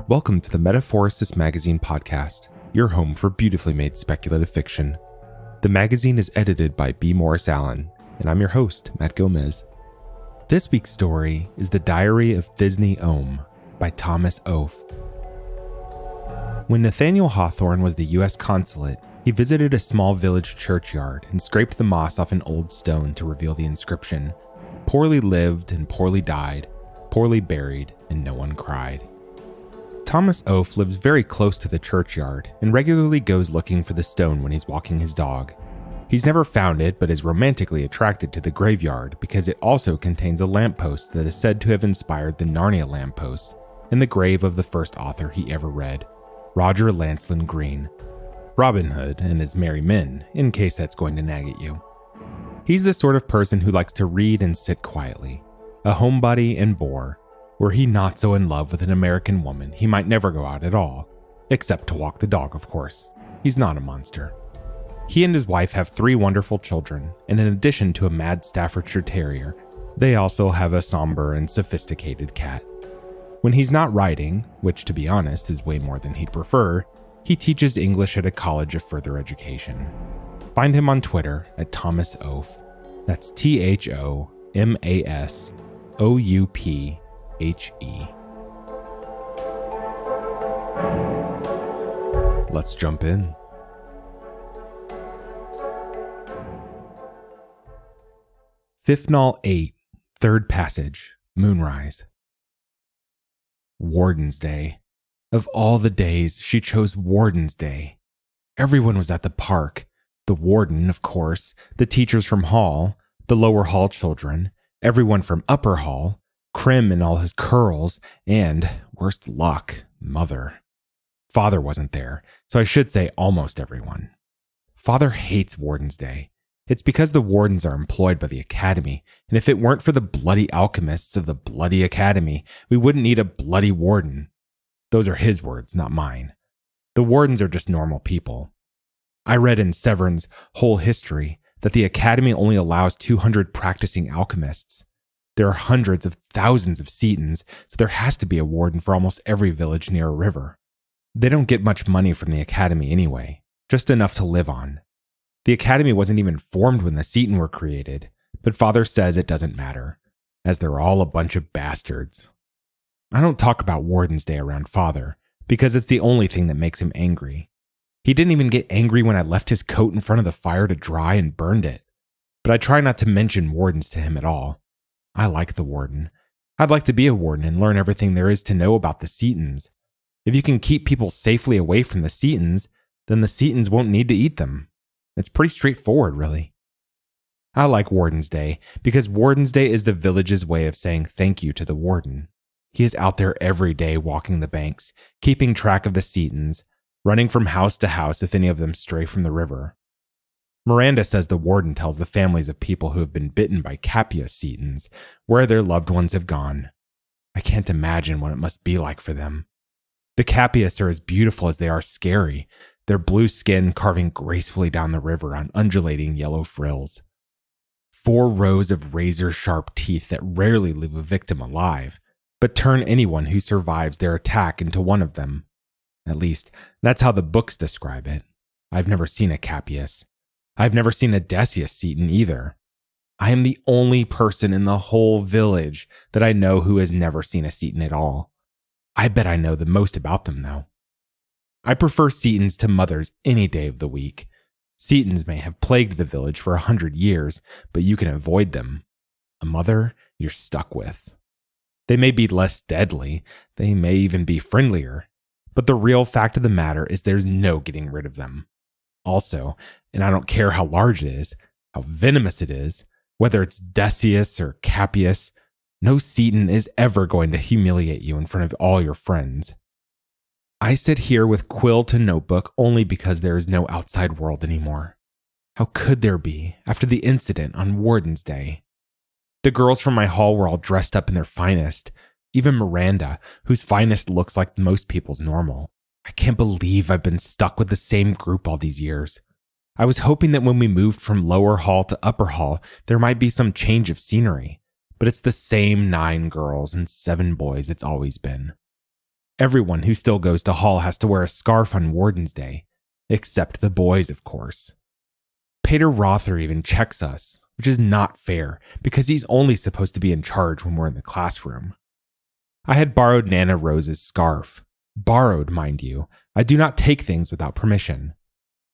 Welcome to the Metaphorosis magazine podcast, your home for beautifully made speculative fiction. The magazine is edited by B. Morris Allen, and I'm your host, Matt Gomez. This week's story is The Diary of Thisne, Ouphe by Thomas Ouphe. When Nathaniel Hawthorne was the U.S. consulate, he visited a small village churchyard and scraped the moss off an old stone to reveal the inscription, "Poorly lived and poorly died, poorly buried and no one cried." Thomas Ouphe lives very close to the churchyard and regularly goes looking for the stone when he's walking his dog. He's never found it, but is romantically attracted to the graveyard because it also contains a lamppost that is said to have inspired the Narnia lamppost and the grave of the first author he ever read, Roger Lancelyn Green. Robin Hood and his merry men, in case that's going to nag at you. He's the sort of person who likes to read and sit quietly, a homebody and bore. Were he not so in love with an American woman, he might never go out at all. Except to walk the dog, of course. He's not a monster. He and his wife have 3 wonderful children, and in addition to a mad Staffordshire Terrier, they also have a somber and sophisticated cat. When he's not writing, which to be honest is way more than he'd prefer, he teaches English at a college of further education. Find him on Twitter at Thomas Ouphe. That's ThomasOuphe. Let's jump in. Fifth 8, third passage, Moonrise. Warden's Day. Of all the days, she chose Warden's Day. Everyone was at the park. The warden, of course, the teachers from Hall, the lower hall children, everyone from upper hall, Krim and all his curls, and, worst luck, Mother. Father wasn't there, so I should say almost everyone. Father hates Warden's Day. It's because the wardens are employed by the Academy, and if it weren't for the bloody alchemists of the bloody Academy, we wouldn't need a bloody warden. Those are his words, not mine. The wardens are just normal people. I read in Severn's Whole History that the Academy only allows 200 practicing alchemists. There are hundreds of thousands of setins, so there has to be a warden for almost every village near a river. They don't get much money from the Academy anyway, just enough to live on. The Academy wasn't even formed when the setin were created, but Father says it doesn't matter, as they're all a bunch of bastards. I don't talk about Warden's Day around Father, because it's the only thing that makes him angry. He didn't even get angry when I left his coat in front of the fire to dry and burned it. But I try not to mention wardens to him at all. I like the warden. I'd like to be a warden and learn everything there is to know about the setins. If you can keep people safely away from the setins, then the setins won't need to eat them. It's pretty straightforward, really. I like Warden's Day because Warden's Day is the village's way of saying thank you to the warden. He is out there every day walking the banks, keeping track of the setins, running from house to house if any of them stray from the river. Miranda says the warden tells the families of people who have been bitten by Capia setins where their loved ones have gone. I can't imagine what it must be like for them. The Capias are as beautiful as they are scary, their blue skin carving gracefully down the river on undulating yellow frills. 4 rows of razor-sharp teeth that rarely leave a victim alive, but turn anyone who survives their attack into one of them. At least, that's how the books describe it. I've never seen a Capias. I've never seen a Decius setin either. I am the only person in the whole village that I know who has never seen a setin at all. I bet I know the most about them, though. I prefer setins to mothers any day of the week. Setins may have plagued the village for 100 years, but you can avoid them. A mother, you're stuck with. They may be less deadly, they may even be friendlier, but the real fact of the matter is there's no getting rid of them. Also, and I don't care how large it is, how venomous it is, whether it's Decius or Capias, no setin is ever going to humiliate you in front of all your friends. I sit here with quill to notebook only because there is no outside world anymore. How could there be after the incident on Warden's Day? The girls from my hall were all dressed up in their finest, even Miranda, whose finest looks like most people's normal. I can't believe I've been stuck with the same group all these years. I was hoping that when we moved from lower hall to upper hall, there might be some change of scenery, but it's the same 9 girls and 7 boys it's always been. Everyone who still goes to Hall has to wear a scarf on Warden's Day, except the boys, of course. Pater Rother even checks us, which is not fair because he's only supposed to be in charge when we're in the classroom. I had borrowed Nana Rose's scarf. Borrowed, mind you. I do not take things without permission.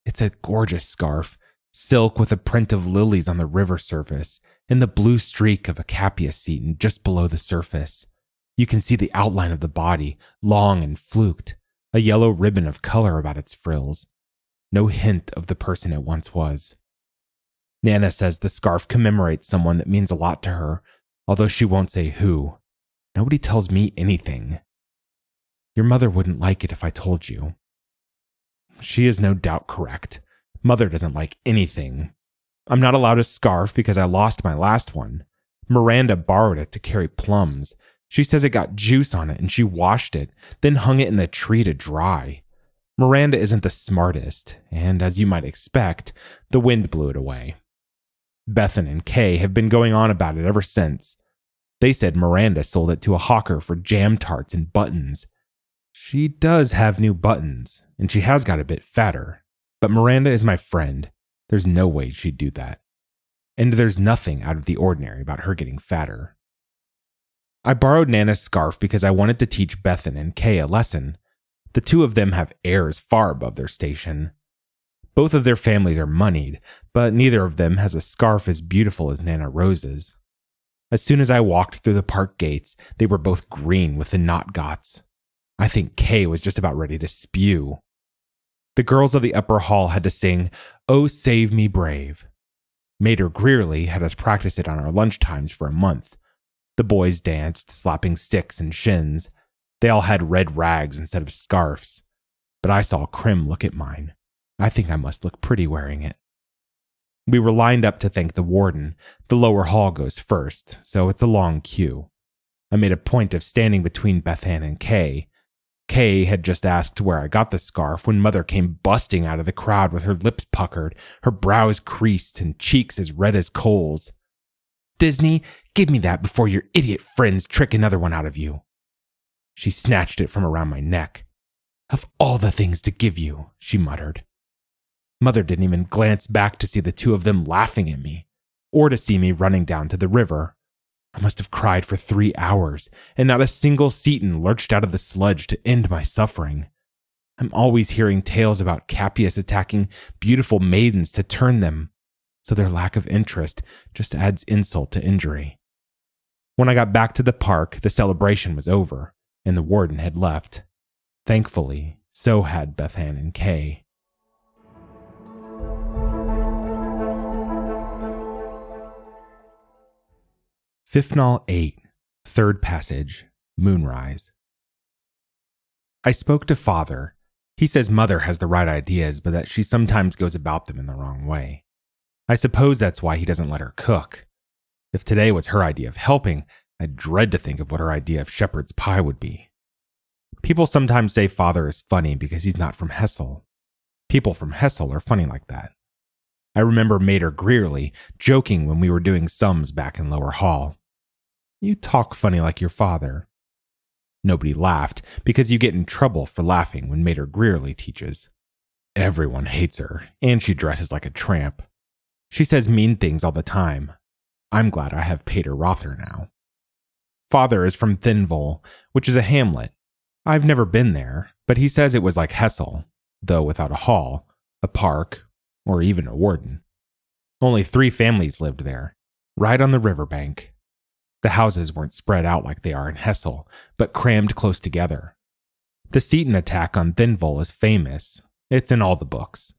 It's a gorgeous scarf, silk with a print of lilies on the river surface, and the blue streak of a capias seton just below the surface. You can see the outline of the body, long and fluked, a yellow ribbon of color about its frills. No hint of the person it once was. Nana says the scarf commemorates someone that means a lot to her, although she won't say who. Nobody tells me anything. Your mother wouldn't like it if I told you. She is no doubt correct. Mother doesn't like anything. I'm not allowed a scarf because I lost my last one. Miranda borrowed it to carry plums. She says it got juice on it and she washed it, then hung it in the tree to dry. Miranda isn't the smartest, and as you might expect, the wind blew it away. Bethan and Kay have been going on about it ever since. They said Miranda sold it to a hawker for jam tarts and buttons. She does have new buttons, and she has got a bit fatter, but Miranda is my friend. There's no way she'd do that. And there's nothing out of the ordinary about her getting fatter. I borrowed Nana's scarf because I wanted to teach Bethan and Kay a lesson. The two of them have airs far above their station. Both of their families are moneyed, but neither of them has a scarf as beautiful as Nana Rose's. As soon as I walked through the park gates, they were both green with the knot-gots. I think Kay was just about ready to spew. The girls of the upper hall had to sing, "Oh, Save Me Brave." Mater Greerly had us practice it on our lunch times for a month. The boys danced, slapping sticks and shins. They all had red rags instead of scarves. But I saw Krim look at mine. I think I must look pretty wearing it. We were lined up to thank the warden. The lower hall goes first, so it's a long queue. I made a point of standing between Bethan and Kay. Kay had just asked where I got the scarf when Mother came busting out of the crowd with her lips puckered, her brows creased, and cheeks as red as coals. "Thisne, give me that before your idiot friends trick another one out of you." She snatched it from around my neck. "Of all the things to give you," she muttered. Mother didn't even glance back to see the two of them laughing at me, or to see me running down to the river. I must have cried for 3 hours, and not a single seton lurched out of the sludge to end my suffering. I'm always hearing tales about Capias attacking beautiful maidens to turn them, so their lack of interest just adds insult to injury. When I got back to the park, the celebration was over, and the warden had left. Thankfully, so had Bethan and Kay. Fifnal 8, Third Passage, Moonrise. I spoke to Father. He says Mother has the right ideas, but that she sometimes goes about them in the wrong way. I suppose that's why he doesn't let her cook. If today was her idea of helping, I dread to think of what her idea of shepherd's pie would be. People sometimes say Father is funny because he's not from Hessel. People from Hessel are funny like that. I remember Mater Greerly joking when we were doing sums back in Lower Hall. "You talk funny like your father." Nobody laughed because you get in trouble for laughing when Mater Greerly teaches. Everyone hates her, and she dresses like a tramp. She says mean things all the time. I'm glad I have Pater Rother now. Father is from Thinvol, which is a hamlet. I've never been there, but he says it was like Hessel, though without a hall, a park, or even a warden. Only 3 families lived there, right on the riverbank. The houses weren't spread out like they are in Hessel, but crammed close together. The seton attack on Thinvol is famous. It's in all the books.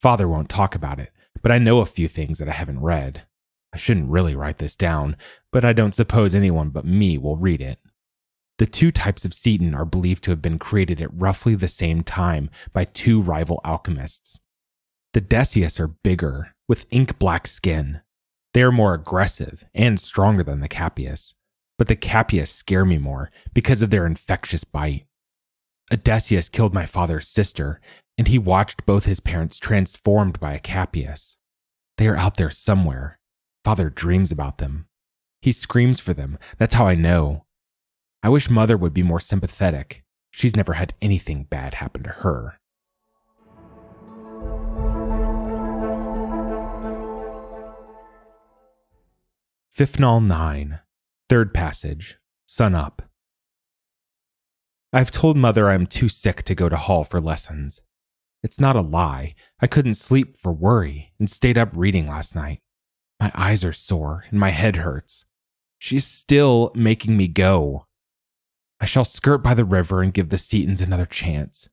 Father won't talk about it, but I know a few things that I haven't read. I shouldn't really write this down, but I don't suppose anyone but me will read it. The 2 types of seton are believed to have been created at roughly the same time by 2 rival alchemists. The Decius are bigger, with ink-black skin. They are more aggressive and stronger than the Capias, but the Capias scare me more because of their infectious bite. Odysseus killed my father's sister, and he watched both his parents transformed by a Capias. They are out there somewhere. Father dreams about them. He screams for them. That's how I know. I wish Mother would be more sympathetic. She's never had anything bad happen to her. Thisne 9, third passage, sun up. I've told Mother I'm too sick to go to hall for lessons. It's not a lie. I couldn't sleep for worry and stayed up reading last night. My eyes are sore and my head hurts. She's still making me go. I shall skirt by the river and give the setins another chance.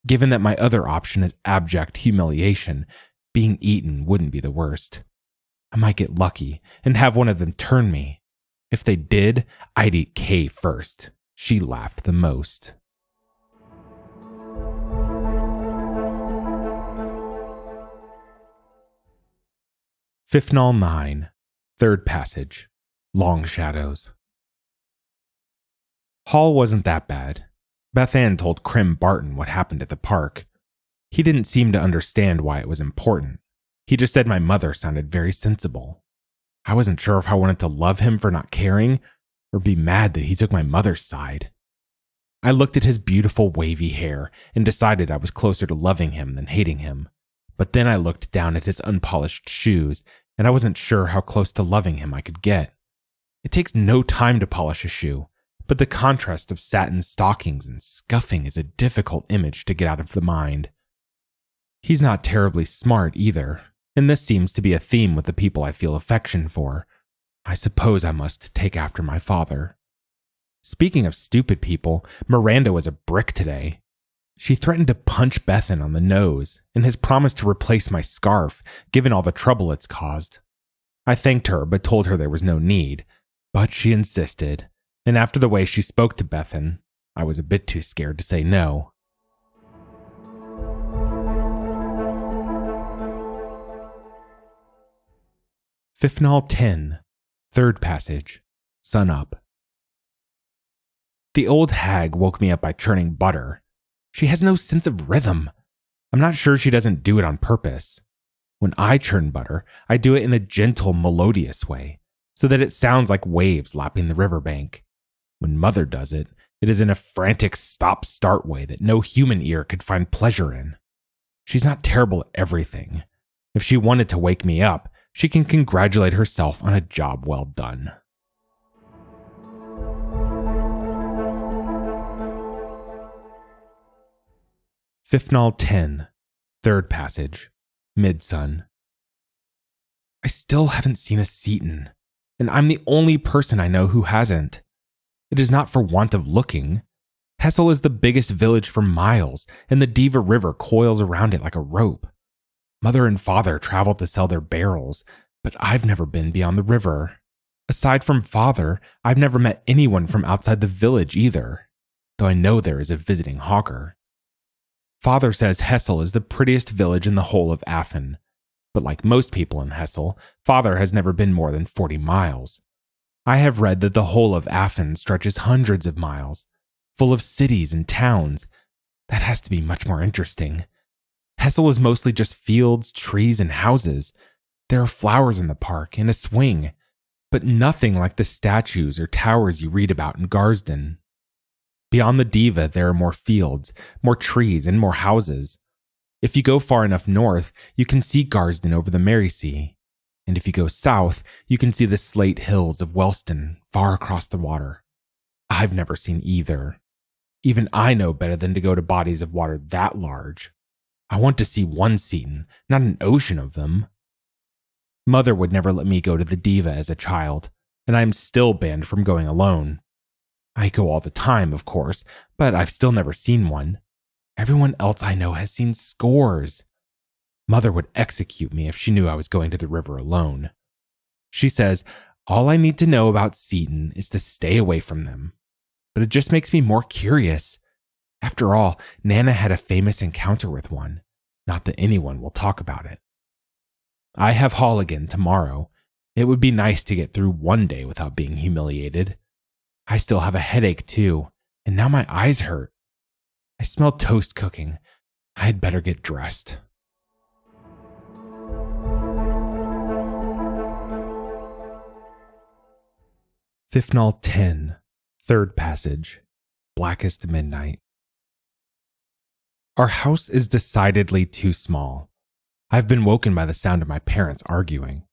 Given that my other option is abject humiliation, being eaten wouldn't be the worst. I might get lucky and have one of them turn me. If they did, I'd eat Kay first. She laughed the most. Thisne 9, third passage, long shadows. Hall wasn't that bad. Beth Ann told Crim Barton what happened at the park. He didn't seem to understand why it was important. He just said my mother sounded very sensible. I wasn't sure if I wanted to love him for not caring, or be mad that he took my mother's side. I looked at his beautiful wavy hair and decided I was closer to loving him than hating him. But then I looked down at his unpolished shoes, and I wasn't sure how close to loving him I could get. It takes no time to polish a shoe, but the contrast of satin stockings and scuffing is a difficult image to get out of the mind. He's not terribly smart either, and this seems to be a theme with the people I feel affection for. I suppose I must take after my father. Speaking of stupid people, Miranda was a brick today. She threatened to punch Bethan on the nose and has promised to replace my scarf, given all the trouble it's caused. I thanked her but told her there was no need, but she insisted, and after the way she spoke to Bethan, I was a bit too scared to say no. Thisne 10, third passage, sun up. The old hag woke me up by churning butter. She has no sense of rhythm. I'm not sure she doesn't do it on purpose. When I churn butter, I do it in a gentle, melodious way, so that it sounds like waves lapping the riverbank. When Mother does it, it is in a frantic stop-start way that no human ear could find pleasure in. She's not terrible at everything. If she wanted to wake me up, she can congratulate herself on a job well done. Thisne 10, third passage, mid-sun. I still haven't seen a setin, and I'm the only person I know who hasn't. It is not for want of looking. Hessel is the biggest village for miles, and the Diva River coils around it like a rope. Mother and Father traveled to sell their barrels, but I've never been beyond the river. Aside from Father, I've never met anyone from outside the village either, though I know there is a visiting hawker. Father says Hessel is the prettiest village in the whole of Affen, but like most people in Hessel, Father has never been more than 40 miles. I have read that the whole of Affen stretches hundreds of miles, full of cities and towns. That has to be much more interesting. Hessel is mostly just fields, trees, and houses. There are flowers in the park and a swing, but nothing like the statues or towers you read about in Garsden. Beyond the Diva, there are more fields, more trees, and more houses. If you go far enough north, you can see Garsden over the Merriesea. And if you go south, you can see the slate hills of Wellston far across the water. I've never seen either. Even I know better than to go to bodies of water that large. I want to see one seton, not an ocean of them. Mother would never let me go to the Diva as a child, and I am still banned from going alone. I go all the time, of course, but I've still never seen one. Everyone else I know has seen scores. Mother would execute me if she knew I was going to the river alone. She says, all I need to know about seton is to stay away from them. But it just makes me more curious. After all, Nana had a famous encounter with one. Not that anyone will talk about it. I have hall again tomorrow. It would be nice to get through one day without being humiliated. I still have a headache too, and now my eyes hurt. I smell toast cooking. I had better get dressed. Thisne 10, third passage, blackest midnight. Our house is decidedly too small. I've been woken by the sound of my parents arguing.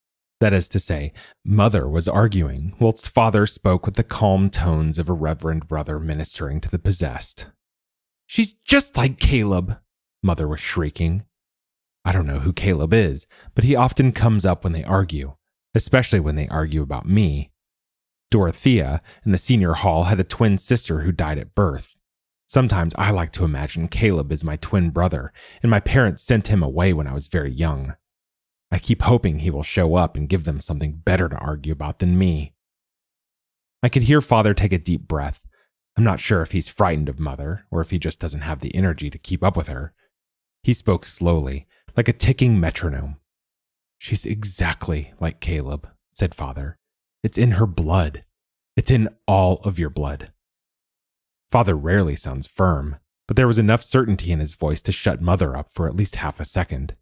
That is to say, Mother was arguing, whilst Father spoke with the calm tones of a reverend brother ministering to the possessed. "She's just like Caleb," Mother was shrieking. I don't know who Caleb is, but he often comes up when they argue, especially when they argue about me. Dorothea in the senior hall had a twin sister who died at birth. Sometimes I like to imagine Caleb is my twin brother, and my parents sent him away when I was very young. I keep hoping he will show up and give them something better to argue about than me. I could hear Father take a deep breath. I'm not sure if he's frightened of Mother, or if he just doesn't have the energy to keep up with her. He spoke slowly, like a ticking metronome. "She's exactly like Caleb," said Father. "It's in her blood. It's in all of your blood." Father rarely sounds firm, but there was enough certainty in his voice to shut Mother up for at least half a second.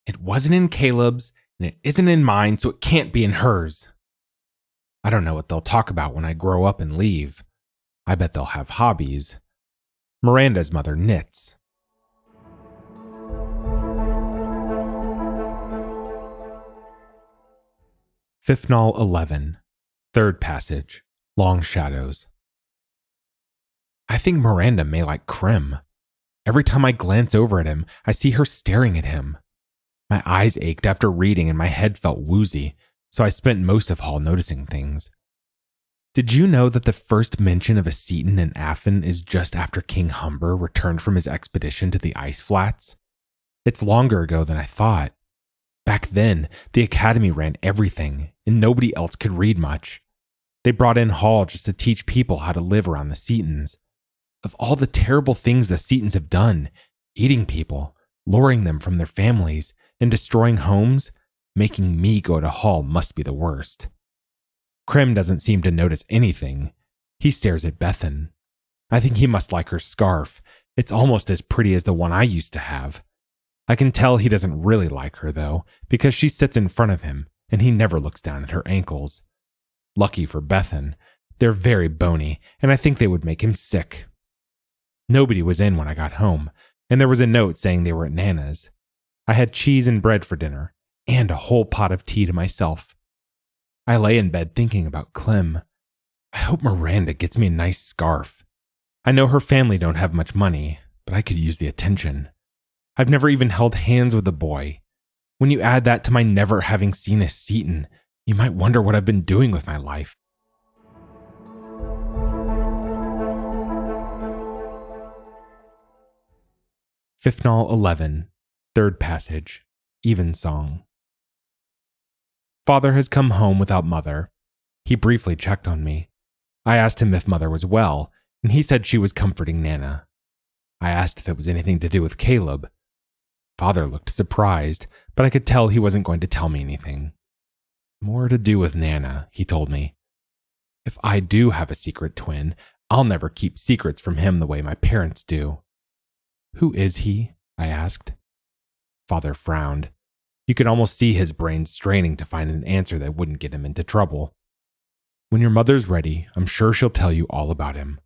"It wasn't in Caleb's, and it isn't in mine, so it can't be in hers." I don't know what they'll talk about when I grow up and leave. I bet they'll have hobbies. Miranda's mother knits. Thisne 11, third passage, long shadows. I think Miranda may like Krim. Every time I glance over at him, I see her staring at him. My eyes ached after reading and my head felt woozy, so I spent most of Hall noticing things. Did you know that the first mention of a setin in Affin is just after King Humber returned from his expedition to the ice flats? It's longer ago than I thought. Back then, the Academy ran everything, and nobody else could read much. They brought in Hall just to teach people how to live around the setins. Of all the terrible things the setins have done, eating people, luring them from their families, and destroying homes, making me go to Hall must be the worst. Krim doesn't seem to notice anything. He stares at Bethan. I think he must like her scarf. It's almost as pretty as the one I used to have. I can tell he doesn't really like her, though, because she sits in front of him, and he never looks down at her ankles. Lucky for Bethan, they're very bony, and I think they would make him sick. Nobody was in when I got home, and there was a note saying they were at Nana's. I had cheese and bread for dinner, and a whole pot of tea to myself. I lay in bed thinking about Clem. I hope Miranda gets me a nice scarf. I know her family don't have much money, but I could use the attention. I've never even held hands with a boy. When you add that to my never having seen a seton, you might wonder what I've been doing with my life. Thisne 11, third passage, evensong. Father has come home without Mother. He briefly checked on me. I asked him if Mother was well, and he said she was comforting Nana. I asked if it was anything to do with Caleb. Father looked surprised, but I could tell he wasn't going to tell me anything. More to do with Nana, he told me. If I do have a secret twin, I'll never keep secrets from him the way my parents do. Who is he? I asked. Father frowned. You could almost see his brain straining to find an answer that wouldn't get him into trouble. When your mother's ready, I'm sure she'll tell you all about him.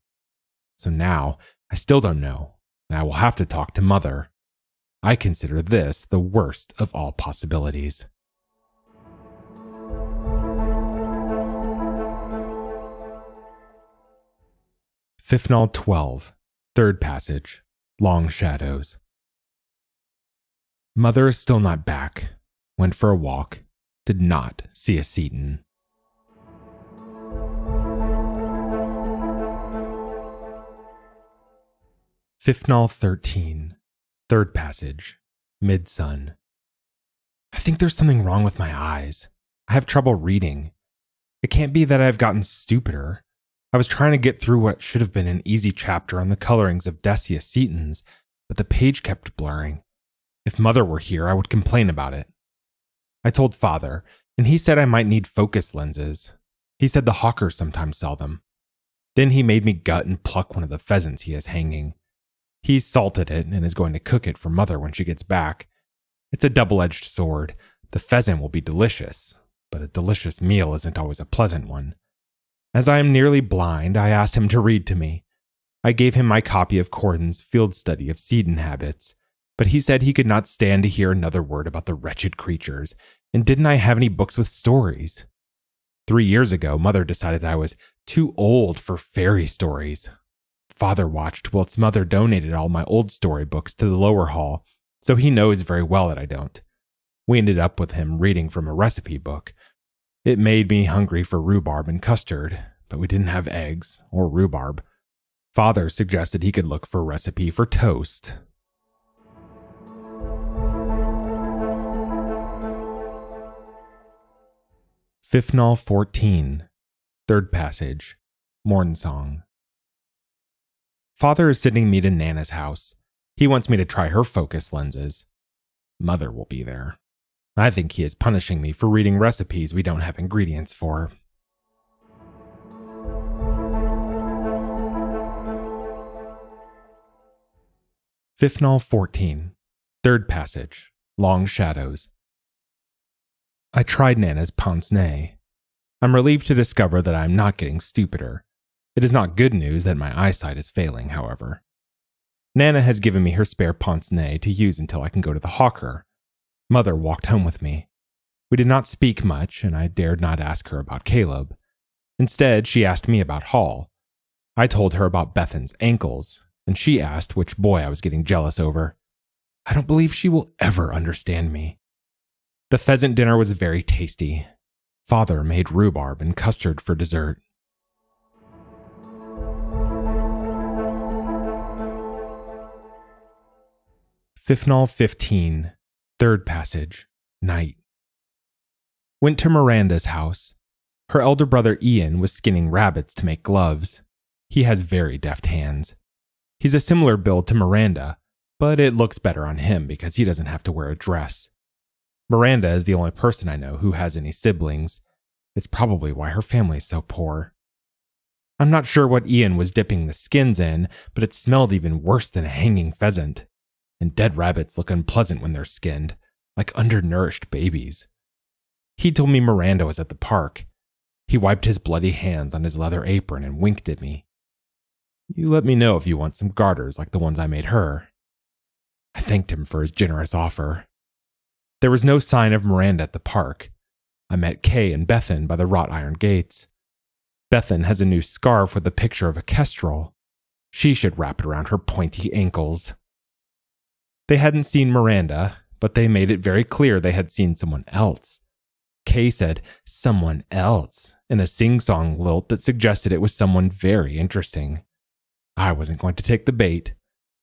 So now, I still don't know, and I will have to talk to Mother. I consider this the worst of all possibilities. Thisne 12, third passage, long shadows. Mother is still not back. Went for a walk. Did not see a seton. Thisne 13, third passage, mid-sun. I think there's something wrong with my eyes. I have trouble reading. It can't be that I've gotten stupider. I was trying to get through what should have been an easy chapter on the colorings of Decius setons, but the page kept blurring. If Mother were here, I would complain about it. I told Father, and he said I might need focus lenses. He said the hawkers sometimes sell them. Then he made me gut and pluck one of the pheasants he has hanging. He's salted it and is going to cook it for Mother when she gets back. It's a double-edged sword. The pheasant will be delicious, but a delicious meal isn't always a pleasant one. As I am nearly blind, I asked him to read to me. I gave him my copy of Corden's field study of setin habits, but he said he could not stand to hear another word about the wretched creatures, and didn't I have any books with stories? 3 years ago, Mother decided I was too old for fairy stories. Father watched whilst Mother donated all my old storybooks to the lower hall, so he knows very well that I don't. We ended up with him reading from a recipe book. It made me hungry for rhubarb and custard, but we didn't have eggs or rhubarb. Father suggested he could look for a recipe for toast. Thisne 14, third passage, Morn Song. Father is sending me to Nana's house. He wants me to try her focus lenses. Mother will be there. I think he is punishing me for reading recipes we don't have ingredients for. Thisne 14, third passage, Long Shadows. I tried Nana's pince nez. I'm relieved to discover that I am not getting stupider. It is not good news that my eyesight is failing, however. Nana has given me her spare pince nez to use until I can go to the hawker. Mother walked home with me. We did not speak much, and I dared not ask her about Caleb. Instead, she asked me about Hall. I told her about Bethan's ankles, and she asked which boy I was getting jealous over. I don't believe she will ever understand me. The pheasant dinner was very tasty. Father made rhubarb and custard for dessert. Thisne 15, third passage, Night. Went to Miranda's house. Her elder brother Ian was skinning rabbits to make gloves. He has very deft hands. He's a similar build to Miranda, but it looks better on him because he doesn't have to wear a dress. Miranda is the only person I know who has any siblings. It's probably why her family is so poor. I'm not sure what Ian was dipping the skins in, but it smelled even worse than a hanging pheasant. And dead rabbits look unpleasant when they're skinned, like undernourished babies. He told me Miranda was at the park. He wiped his bloody hands on his leather apron and winked at me. You let me know if you want some garters like the ones I made her. I thanked him for his generous offer. There was no sign of Miranda at the park. I met Kay and Bethan by the wrought iron gates. Bethan has a new scarf with a picture of a kestrel. She should wrap it around her pointy ankles. They hadn't seen Miranda, but they made it very clear they had seen someone else. Kay said, "someone else," in a sing-song lilt that suggested it was someone very interesting. I wasn't going to take the bait.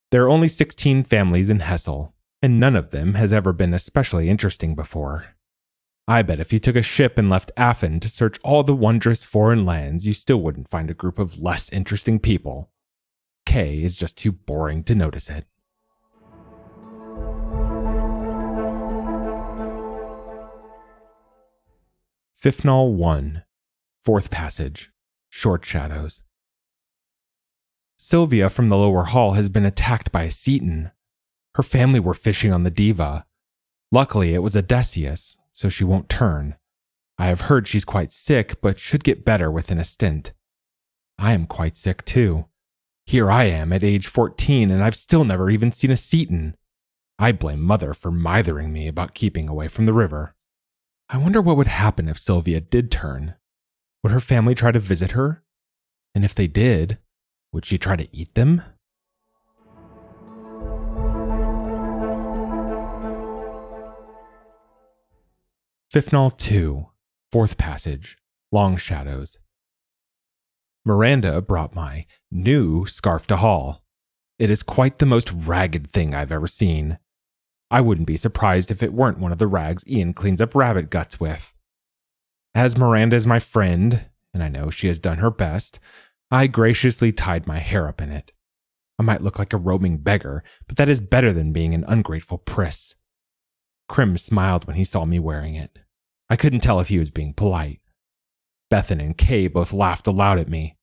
There are only 16 families in Hessel, and none of them has ever been especially interesting before. I bet if you took a ship and left Affen to search all the wondrous foreign lands, you still wouldn't find a group of less interesting people. Kay is just too boring to notice it. Thisne 1, fourth passage, Short Shadows. Sylvia from the lower hall has been attacked by a setin. Her family were fishing on the Diva. Luckily, it was Odysseus, so she won't turn. I have heard she's quite sick, but should get better within a stint. I am quite sick, too. Here I am at age 14, and I've still never even seen a setin. I blame Mother for mithering me about keeping away from the river. I wonder what would happen if Sylvia did turn. Would her family try to visit her? And if they did, would she try to eat them? Thisne 2, fourth passage, Long Shadows. Miranda brought my new scarf to Hall. It is quite the most ragged thing I've ever seen. I wouldn't be surprised if it weren't one of the rags Ian cleans up rabbit guts with. As Miranda is my friend, and I know she has done her best, I graciously tied my hair up in it. I might look like a roaming beggar, but that is better than being an ungrateful priss. Krim smiled when he saw me wearing it. I couldn't tell if he was being polite. Bethan and Kay both laughed aloud at me.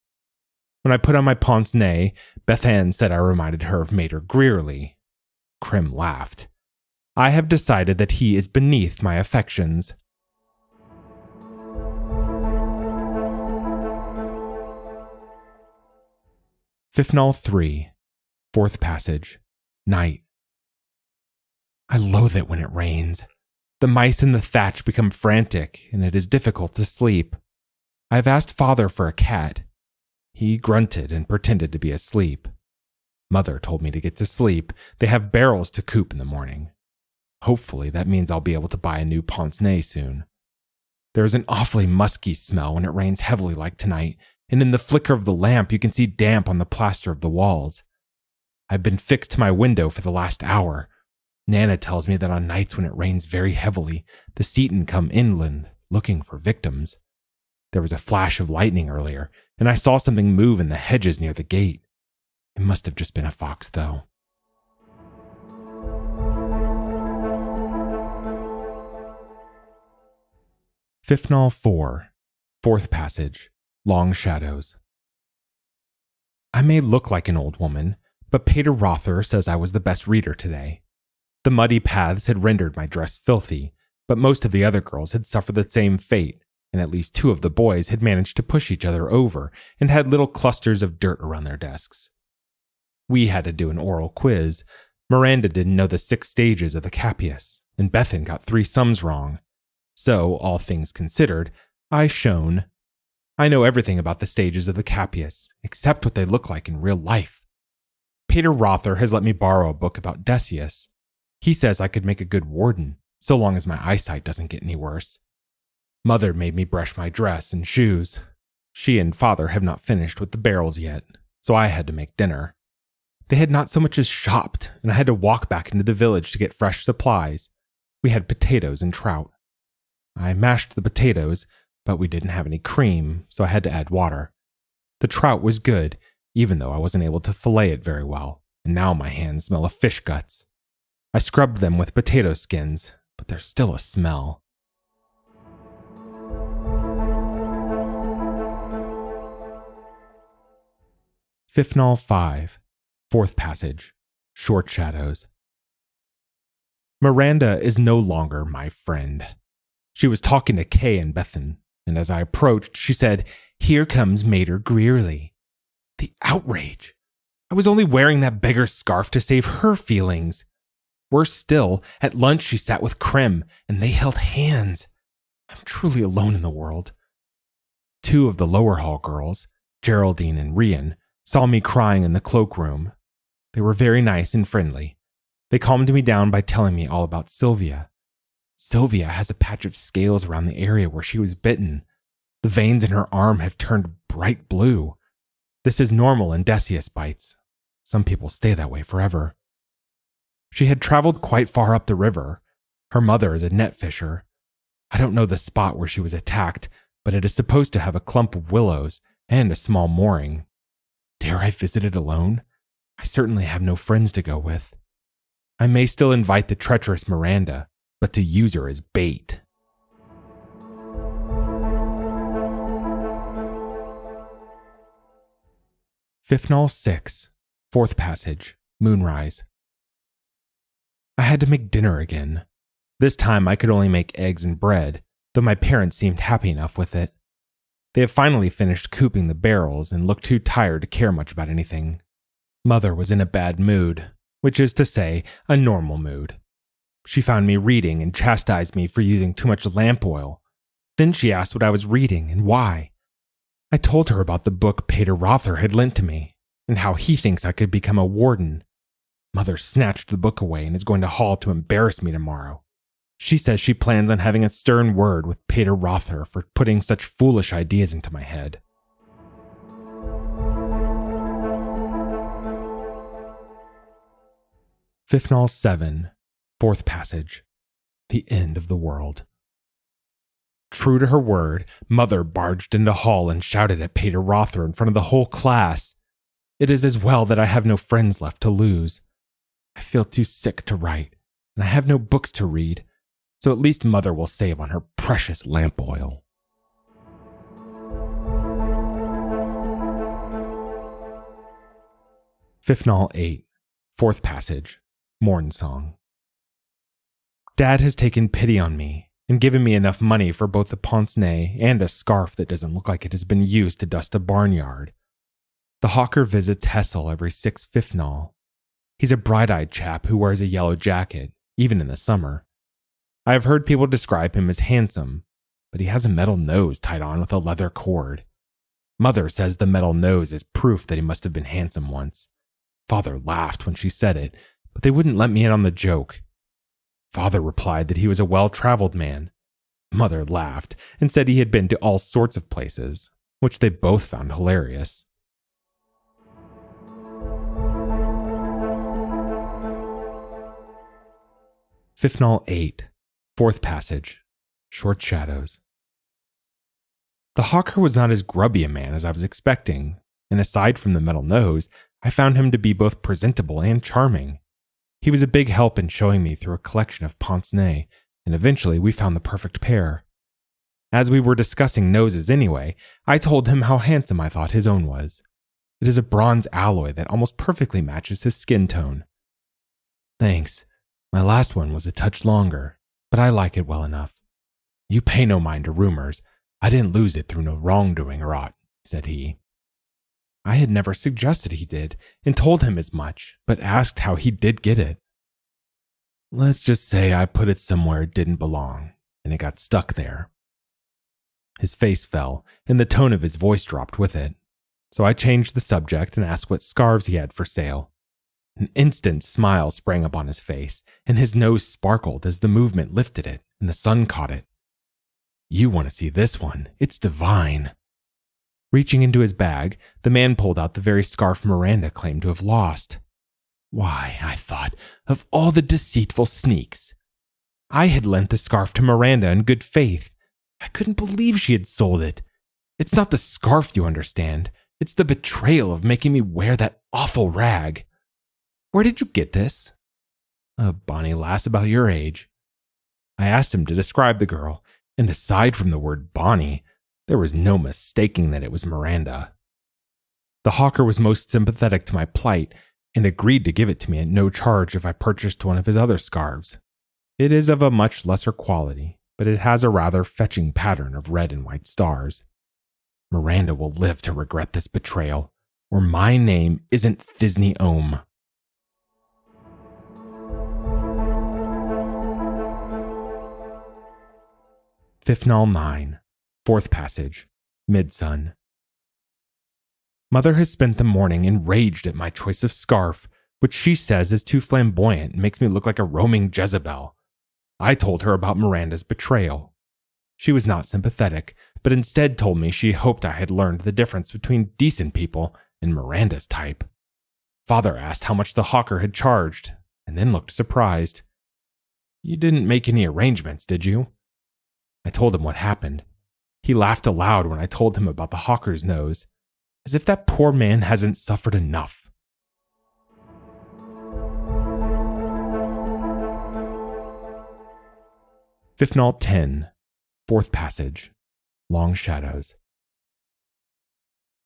When I put on my pince nez, Bethan said I reminded her of Mater Greerly. Krim laughed. I have decided that he is beneath my affections. Fifnal 3, Fourth Passage, Night. I loathe it when it rains. The mice in the thatch become frantic, and it is difficult to sleep. I have asked Father for a cat. He grunted and pretended to be asleep. Mother told me to get to sleep. They have barrels to coop in the morning. Hopefully that means I'll be able to buy a new pince-nez soon. There is an awfully musky smell when it rains heavily like tonight, and in the flicker of the lamp you can see damp on the plaster of the walls. I've been fixed to my window for the last hour. Nana tells me that on nights when it rains very heavily, the setin come inland, looking for victims. There was a flash of lightning earlier, and I saw something move in the hedges near the gate. It must have just been a fox, though. Fifnal 4, Fourth Passage, Long Shadows. I may look like an old woman, but Pater Rother says I was the best reader today. The muddy paths had rendered my dress filthy, but most of the other girls had suffered the same fate, and at least 2 of the boys had managed to push each other over and had little clusters of dirt around their desks. We had to do an oral quiz. Miranda didn't know the 6 stages of the Cappius, and Bethan got 3 sums wrong. So, all things considered, I shone. I know everything about the stages of the Cappius, except what they look like in real life. Pater Rother has let me borrow a book about Decius. He says I could make a good warden, so long as my eyesight doesn't get any worse. Mother made me brush my dress and shoes. She and Father have not finished with the barrels yet, so I had to make dinner. They had not so much as shopped, and I had to walk back into the village to get fresh supplies. We had potatoes and trout. I mashed the potatoes, but we didn't have any cream, so I had to add water. The trout was good, even though I wasn't able to fillet it very well, and now my hands smell of fish guts. I scrubbed them with potato skins, but there's still a smell. Fifnal 5, Fourth Passage, Short Shadows. Miranda is no longer my friend. She was talking to Kay and Bethan, and as I approached, she said, "Here comes Mater Greerly." The outrage! I was only wearing that beggar's scarf to save her feelings. Worse still, at lunch she sat with Krem, and they held hands. I'm truly alone in the world. 2 of the lower hall girls, Geraldine and Rian, saw me crying in the cloakroom. They were very nice and friendly. They calmed me down by telling me all about Sylvia. Sylvia has a patch of scales around the area where she was bitten. The veins in her arm have turned bright blue. This is normal in Decius bites. Some people stay that way forever. She had traveled quite far up the river. Her mother is a net fisher. I don't know the spot where she was attacked, but it is supposed to have a clump of willows and a small mooring. Dare I visit it alone? I certainly have no friends to go with. I may still invite the treacherous Miranda, but to use her as bait. Fifnal 6, Fourth Passage, Moonrise. I had to make dinner again. This time I could only make eggs and bread, though my parents seemed happy enough with it. They have finally finished cooping the barrels and looked too tired to care much about anything. Mother was in a bad mood, which is to say, a normal mood. She found me reading and chastised me for using too much lamp oil. Then she asked what I was reading and why. I told her about the book Pater Rother had lent to me, and how he thinks I could become a warden. Mother snatched the book away and is going to Hall to embarrass me tomorrow. She says she plans on having a stern word with Pater Rother for putting such foolish ideas into my head. Fifnal 7, Fourth Passage, The End of the World. True to her word, Mother barged into Hall and shouted at Pater Rother in front of the whole class. It is as well that I have no friends left to lose. I feel too sick to write, and I have no books to read, so at least Mother will save on her precious lamp oil. Fifnal 8, Fourth Passage, Morn Song. Dad has taken pity on me and given me enough money for both the pince-nez and a scarf that doesn't look like it has been used to dust a barnyard. The hawker visits Hessel every 6 Thisne. He's a bright-eyed chap who wears a yellow jacket, even in the summer. I have heard people describe him as handsome, but he has a metal nose tied on with a leather cord. Mother says the metal nose is proof that he must have been handsome once. Father laughed when she said it, but they wouldn't let me in on the joke. Father replied that he was a well-traveled man. Mother laughed and said he had been to all sorts of places, which they both found hilarious. Thisne 8, 4th passage, Short Shadows. The hawker was not as grubby a man as I was expecting, and aside from the metal nose, I found him to be both presentable and charming. He was a big help in showing me through a collection of pince nez, and eventually we found the perfect pair. As we were discussing noses anyway, I told him how handsome I thought his own was. It is a bronze alloy that almost perfectly matches his skin tone. Thanks. My last one was a touch longer, but I like it well enough. You pay no mind to rumors. I didn't lose it through no wrongdoing or aught, said he. I had never suggested he did, and told him as much, but asked how he did get it. Let's just say I put it somewhere it didn't belong, and it got stuck there. His face fell, and the tone of his voice dropped with it, so I changed the subject and asked what scarves he had for sale. An instant smile sprang up on his face, and his nose sparkled as the movement lifted it, and the sun caught it. You want to see this one? It's divine. Reaching into his bag, the man pulled out the very scarf Miranda claimed to have lost. Why, I thought, of all the deceitful sneaks. I had lent the scarf to Miranda in good faith. I couldn't believe she had sold it. It's not the scarf, you understand. It's the betrayal of making me wear that awful rag. Where did you get this? A bonny lass about your age. I asked him to describe the girl, and aside from the word bonny, there was no mistaking that it was Miranda. The hawker was most sympathetic to my plight and agreed to give it to me at no charge if I purchased one of his other scarves. It is of a much lesser quality, but it has a rather fetching pattern of red and white stars. Miranda will live to regret this betrayal, or my name isn't Thisne Ouphe. Thisne 9, 4th passage, Midsun. Mother has spent the morning enraged at my choice of scarf, which she says is too flamboyant and makes me look like a roaming Jezebel. I told her about Miranda's betrayal. She was not sympathetic, but instead told me she hoped I had learned the difference between decent people and Miranda's type. Father asked how much the hawker had charged, and then looked surprised. You didn't make any arrangements, did you? I told him what happened. He laughed aloud when I told him about the hawker's nose, as if that poor man hasn't suffered enough. Thisne 10, 4th passage, Long Shadows.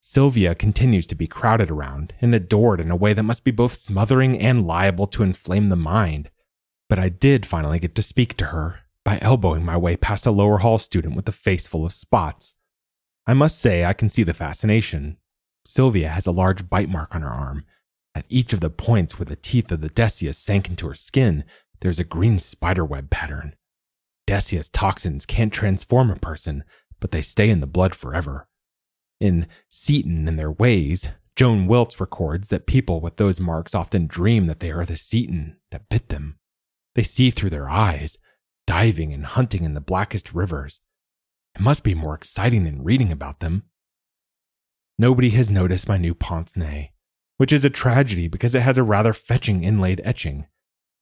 Sylvia continues to be crowded around and adored in a way that must be both smothering and liable to inflame the mind, but I did finally get to speak to her by elbowing my way past a lower hall student with a face full of spots. I must say I can see the fascination. Sylvia has a large bite mark on her arm. At each of the points where the teeth of the Decius sank into her skin, there's a green spiderweb pattern. Decius toxins can't transform a person, but they stay in the blood forever. In Setin and Their Ways, Joan Wiltz records that people with those marks often dream that they are the setin that bit them. They see through their eyes, diving and hunting in the blackest rivers. It must be more exciting than reading about them. Nobody has noticed my new pince nez, which is a tragedy because it has a rather fetching inlaid etching,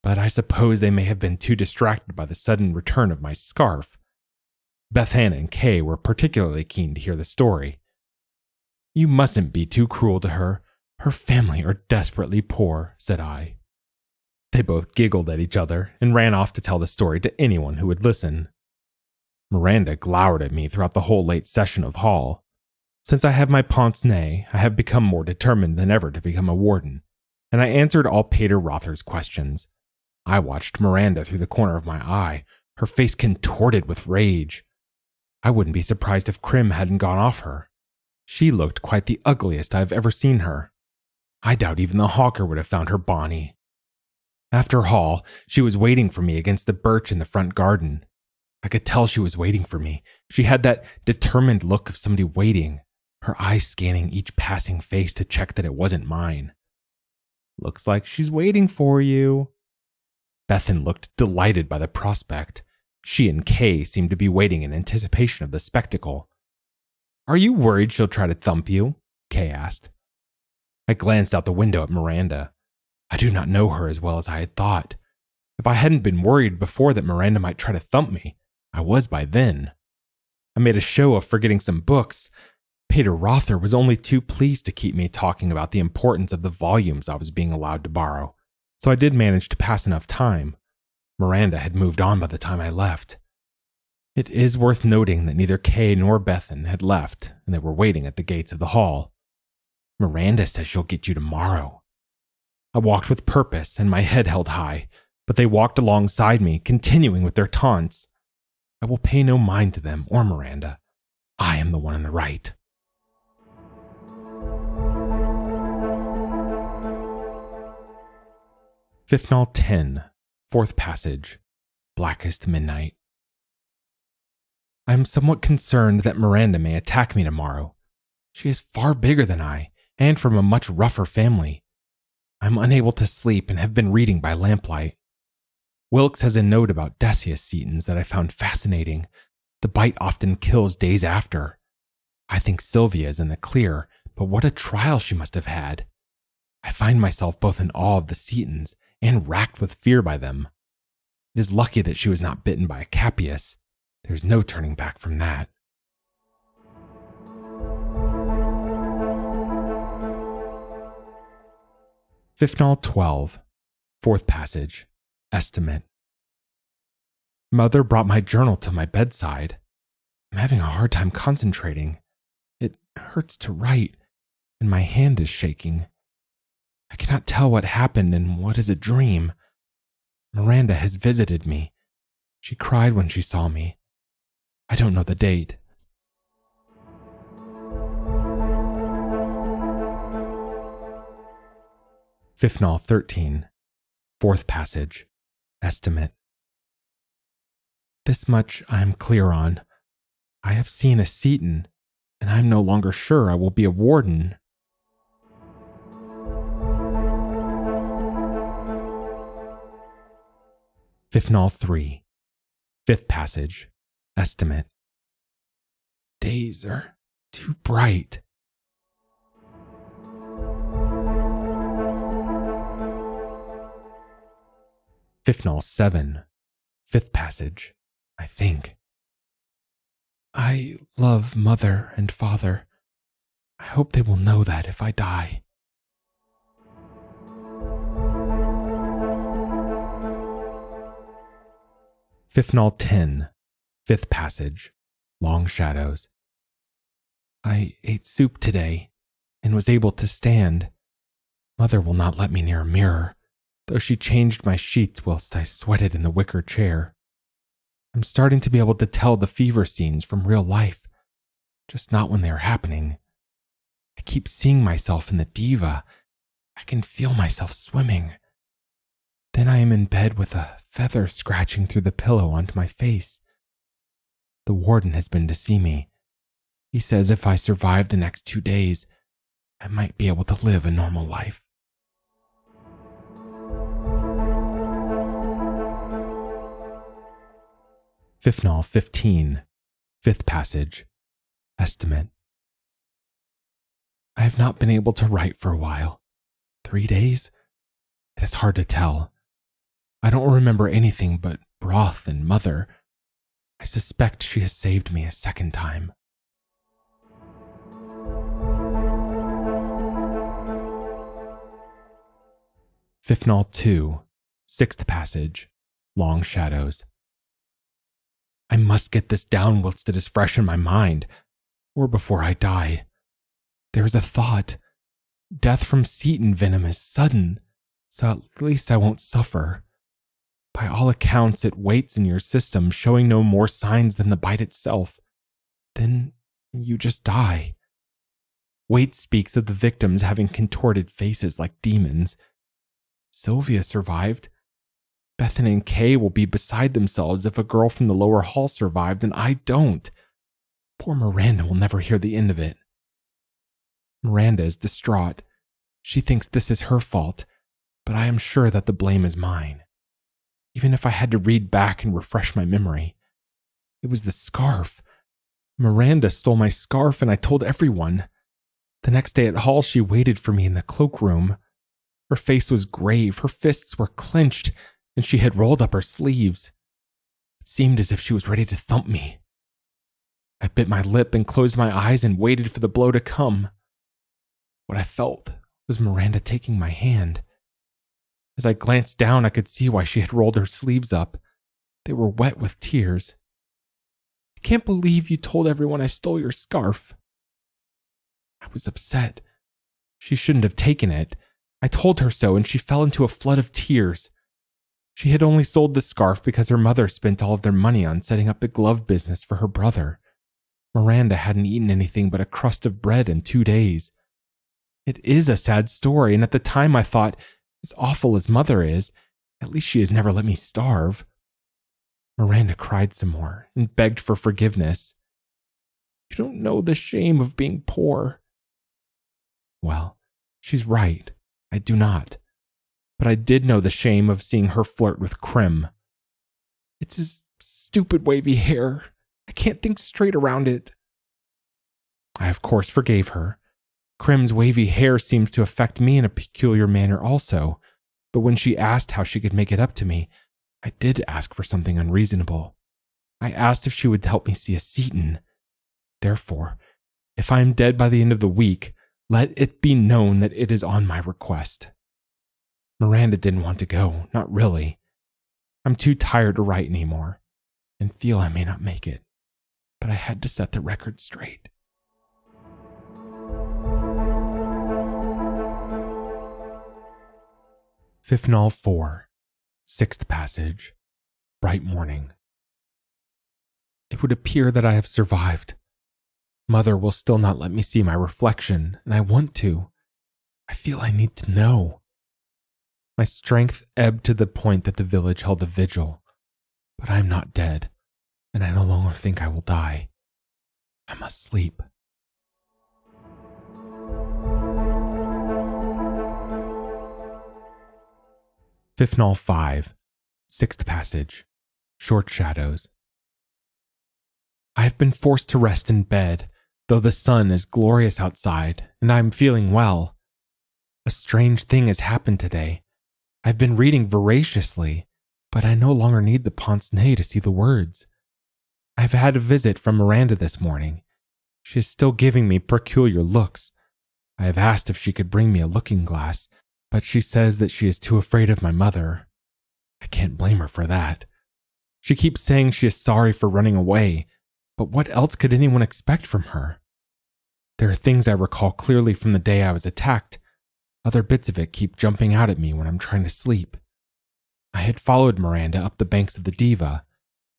but I suppose they may have been too distracted by the sudden return of my scarf. Beth Ann and Kay were particularly keen to hear the story. You mustn't be too cruel to her. Her family are desperately poor, said I. They both giggled at each other and ran off to tell the story to anyone who would listen. Miranda glowered at me throughout the whole late session of hall. Since I have my pince nez, I have become more determined than ever to become a warden, and I answered all Pater Rother's questions. I watched Miranda through the corner of my eye, her face contorted with rage. I wouldn't be surprised if Crim hadn't gone off her. She looked quite the ugliest I have ever seen her. I doubt even the hawker would have found her bonny. After hall, she was waiting for me against the birch in the front garden. I could tell she was waiting for me. She had that determined look of somebody waiting, her eyes scanning each passing face to check that it wasn't mine. "Looks like she's waiting for you." Bethan looked delighted by the prospect. She and Kay seemed to be waiting in anticipation of the spectacle. "Are you worried she'll try to thump you?" Kay asked. I glanced out the window at Miranda. I do not know her as well as I had thought. If I hadn't been worried before that Miranda might try to thump me, I was by then. I made a show of forgetting some books. Peter Rother was only too pleased to keep me talking about the importance of the volumes I was being allowed to borrow, so I did manage to pass enough time. Miranda had moved on by the time I left. It is worth noting that neither Kay nor Bethan had left, and they were waiting at the gates of the hall. "Miranda says she'll get you tomorrow." I walked with purpose and my head held high, but they walked alongside me, continuing with their taunts. I will pay no mind to them or Miranda. I am the one in the right. Thisne 10, 4th passage, Blackest Midnight. I am somewhat concerned that Miranda may attack me tomorrow. She is far bigger than I, and from a much rougher family. I am unable to sleep and have been reading by lamplight. Wilkes has a note about Decius setins that I found fascinating. The bite often kills days after. I think Sylvia is in the clear, but what a trial she must have had. I find myself both in awe of the setins and racked with fear by them. It is lucky that she was not bitten by a capias. There is no turning back from that. Thisne 12, 4th passage, Estimate. Mother brought my journal to my bedside. I'm having a hard time concentrating. It hurts to write, and my hand is shaking. I cannot tell what happened and what is a dream. Miranda has visited me. She cried when she saw me. I don't know the date. Thisne 13, 4th passage, Estimate. This much I am clear on. I have seen a setin, and I am no longer sure I will be a warden. Thisne 3, 5th passage, Estimate. Days are too bright. Thisne 7, 5th passage, I think. I love mother and father. I hope they will know that if I die. Thisne 10, 5th passage, Long Shadows. I ate soup today and was able to stand. Mother will not let me near a mirror, though she changed my sheets whilst I sweated in the wicker chair. I'm starting to be able to tell the fever scenes from real life, just not when they are happening. I keep seeing myself in the diva. I can feel myself swimming. Then I am in bed with a feather scratching through the pillow onto my face. The warden has been to see me. He says if I survive the next 2 days, I might be able to live a normal life. Thisne 15, 5th passage, Estimate. I have not been able to write for a while. 3 days? It is hard to tell. I don't remember anything but broth and mother. I suspect she has saved me a second time. Thisne 2, 6th passage, Long Shadows. I must get this down whilst it is fresh in my mind, or before I die. There is a thought. Death from setin venom is sudden, so at least I won't suffer. By all accounts, it waits in your system, showing no more signs than the bite itself. Then you just die. Waite speaks of the victims having contorted faces like demons. Sylvia survived. Bethany and Kay will be beside themselves if a girl from the lower hall survived and I don't. Poor Miranda will never hear the end of it. Miranda is distraught. She thinks this is her fault, but I am sure that the blame is mine. Even if I had to read back and refresh my memory. It was the scarf. Miranda stole my scarf and I told everyone. The next day at hall, she waited for me in the cloakroom. Her face was grave, her fists were clenched, and she had rolled up her sleeves. It seemed as if she was ready to thump me. I bit my lip and closed my eyes and waited for the blow to come. What I felt was Miranda taking my hand. As I glanced down, I could see why she had rolled her sleeves up. They were wet with tears. I can't believe you told everyone I stole your scarf. I was upset. She shouldn't have taken it. I told her so, and she fell into a flood of tears. She had only sold the scarf because her mother spent all of their money on setting up the glove business for her brother. Miranda hadn't eaten anything but a crust of bread in 2 days. It is a sad story, and at the time I thought, as awful as Mother is, at least she has never let me starve. Miranda cried some more and begged for forgiveness. You don't know the shame of being poor. Well, she's right. I do not. But I did know the shame of seeing her flirt with Krim. It's his stupid wavy hair. I can't think straight around it. I, of course, forgave her. Krim's wavy hair seems to affect me in a peculiar manner also, but when she asked how she could make it up to me, I did ask for something unreasonable. I asked if she would help me see a setin. Therefore, if I am dead by the end of the week, let it be known that it is on my request. Miranda didn't want to go, not really. I'm too tired to write anymore, and feel I may not make it, but I had to set the record straight. Thisne 4, 6th passage, bright morning. It would appear that I have survived. Mother will still not let me see my reflection, and I want to. I feel I need to know. My strength ebbed to the point that the village held a vigil, but I am not dead, and I no longer think I will die. I must sleep. Thisne 5, 6th passage, short shadows. I have been forced to rest in bed, though the sun is glorious outside, and I am feeling well. A strange thing has happened today. I've been reading voraciously, but I no longer need the pince-nez to see the words. I've had a visit from Miranda this morning. She is still giving me peculiar looks. I have asked if she could bring me a looking-glass, but she says that she is too afraid of my mother. I can't blame her for that. She keeps saying she is sorry for running away, but what else could anyone expect from her? There are things I recall clearly from the day I was attacked. Other bits of it keep jumping out at me when I'm trying to sleep. I had followed Miranda up the banks of the Diva.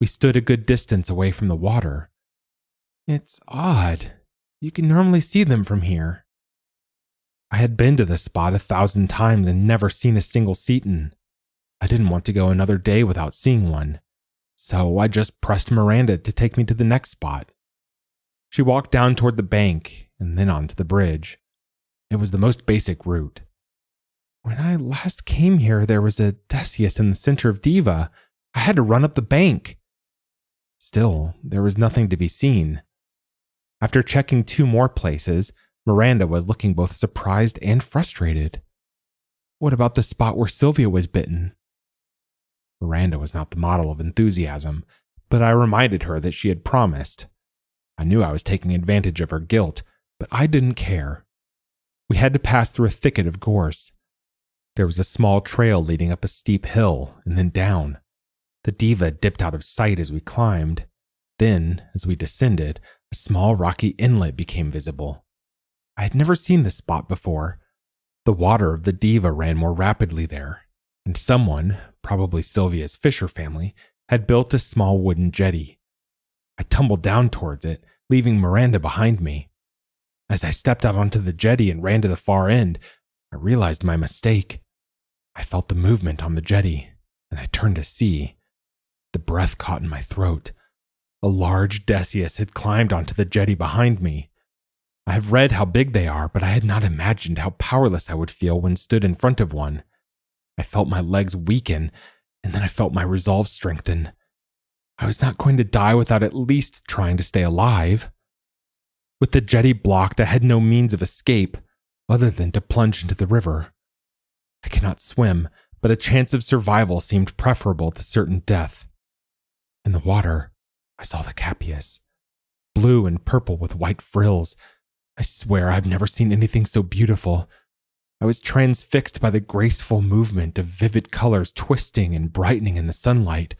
We stood a good distance away from the water. It's odd. You can normally see them from here. I had been to this spot 1,000 times and never seen a single setin. I didn't want to go another day without seeing one, so I just pressed Miranda to take me to the next spot. She walked down toward the bank and then onto the bridge. It was the most basic route. When I last came here, there was a Decius in the center of Diva. I had to run up the bank. Still, there was nothing to be seen. After checking 2 more places, Miranda was looking both surprised and frustrated. What about the spot where Sylvia was bitten? Miranda was not the model of enthusiasm, but I reminded her that she had promised. I knew I was taking advantage of her guilt, but I didn't care. We had to pass through a thicket of gorse. There was a small trail leading up a steep hill and then down. The Diva dipped out of sight as we climbed. Then, as we descended, a small rocky inlet became visible. I had never seen this spot before. The water of the Diva ran more rapidly there, and someone, probably Sylvia's fisher family, had built a small wooden jetty. I tumbled down towards it, leaving Miranda behind me. As I stepped out onto the jetty and ran to the far end, I realized my mistake. I felt the movement on the jetty, and I turned to see. The breath caught in my throat. A large Decius had climbed onto the jetty behind me. I have read how big they are, but I had not imagined how powerless I would feel when stood in front of one. I felt my legs weaken, and then I felt my resolve strengthen. I was not going to die without at least trying to stay alive. With the jetty blocked, I had no means of escape other than to plunge into the river. I cannot swim, but a chance of survival seemed preferable to certain death. In the water, I saw the Capias, blue and purple with white frills. I swear I've never seen anything so beautiful. I was transfixed by the graceful movement of vivid colors twisting and brightening in the sunlight.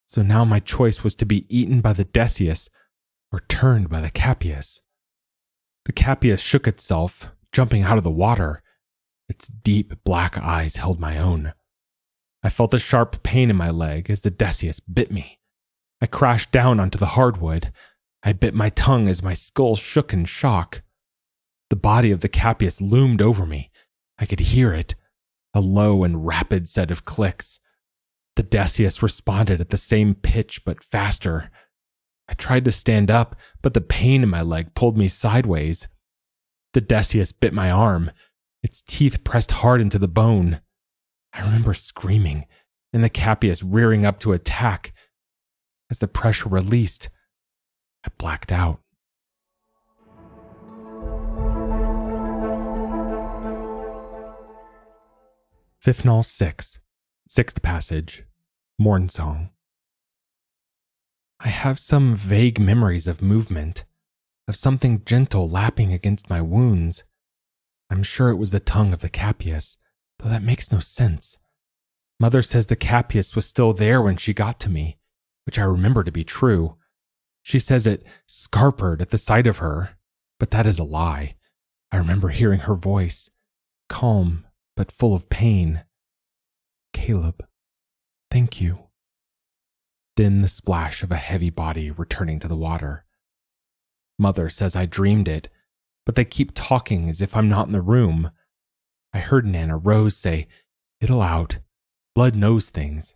So now my choice was to be eaten by the Decius or turned by the Capias. The Capias shook itself, jumping out of the water. Its deep black eyes held my own. I felt a sharp pain in my leg as the Decius bit me. I crashed down onto the hardwood. I bit my tongue as my skull shook in shock. The body of the Capias loomed over me. I could hear it, a low and rapid set of clicks. The Decius responded at the same pitch but faster. I tried to stand up, but the pain in my leg pulled me sideways. The Decius bit my arm. Its teeth pressed hard into the bone. I remember screaming, and the Capias rearing up to attack. As the pressure released, I blacked out. Thisne 6, 6th Passage, Morn Song. I have some vague memories of movement, of something gentle lapping against my wounds. I'm sure it was the tongue of the Capias, though that makes no sense. Mother says the Capias was still there when she got to me, which I remember to be true. She says it scarpered at the sight of her, but that is a lie. I remember hearing her voice, calm but full of pain. Caleb, thank you. Then the splash of a heavy body returning to the water. Mother says I dreamed it, but they keep talking as if I'm not in the room. I heard Nana Rose say, "It'll out. Blood knows things.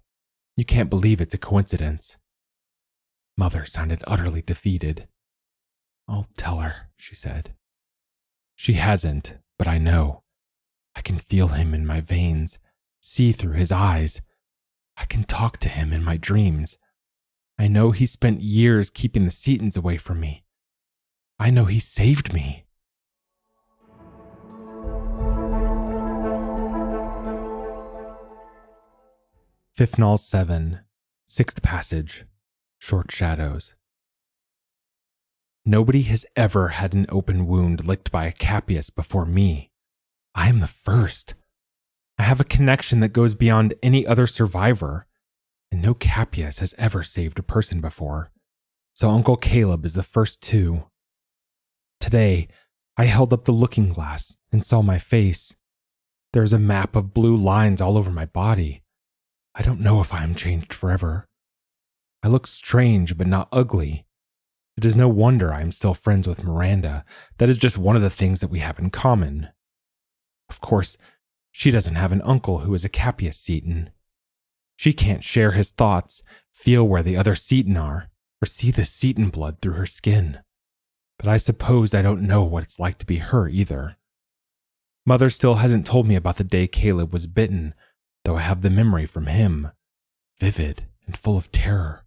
You can't believe it's a coincidence." Mother sounded utterly defeated. "I'll tell her," she said. She hasn't, but I know. I can feel him in my veins, see through his eyes. I can talk to him in my dreams. I know he spent years keeping the Setins away from me. I know he saved me. Thisne 7, 6th Passage, Short Shadows. Nobody has ever had an open wound licked by a Capias before me. I am the first. I have a connection that goes beyond any other survivor, and no Capias has ever saved a person before, so Uncle Caleb is the first too. Today, I held up the looking glass and saw my face. There is a map of blue lines all over my body. I don't know if I am changed forever. I look strange but not ugly. It is no wonder I am still friends with Miranda. That is just one of the things that we have in common. Of course, she doesn't have an uncle who is a Capias Setin. She can't share his thoughts, feel where the other Setin are, or see the Setin blood through her skin. But I suppose I don't know what it's like to be her either. Mother still hasn't told me about the day Caleb was bitten, though I have the memory from him, vivid and full of terror.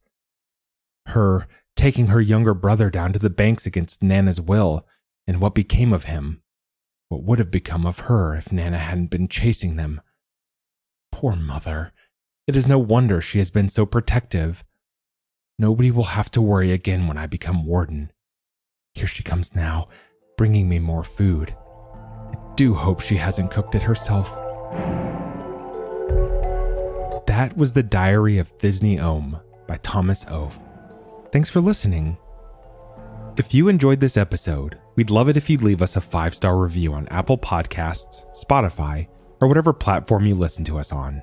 Her taking her younger brother down to the banks against Nana's will, and what became of him. What would have become of her if Nana hadn't been chasing them? Poor mother. It is no wonder she has been so protective. Nobody will have to worry again when I become warden. Here she comes now, bringing me more food. I do hope she hasn't cooked it herself. That was the Diary of Thisne by Thomas Ouphe. Thanks for listening. If you enjoyed this episode, we'd love it if you'd leave us a 5-star review on Apple Podcasts, Spotify, or whatever platform you listen to us on.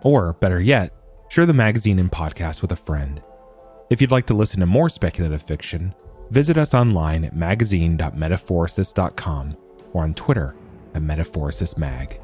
Or, better yet, share the magazine and podcast with a friend. If you'd like to listen to more speculative fiction, Visit us online at magazine.metaphorosis.com or on Twitter at MetaphorosisMag.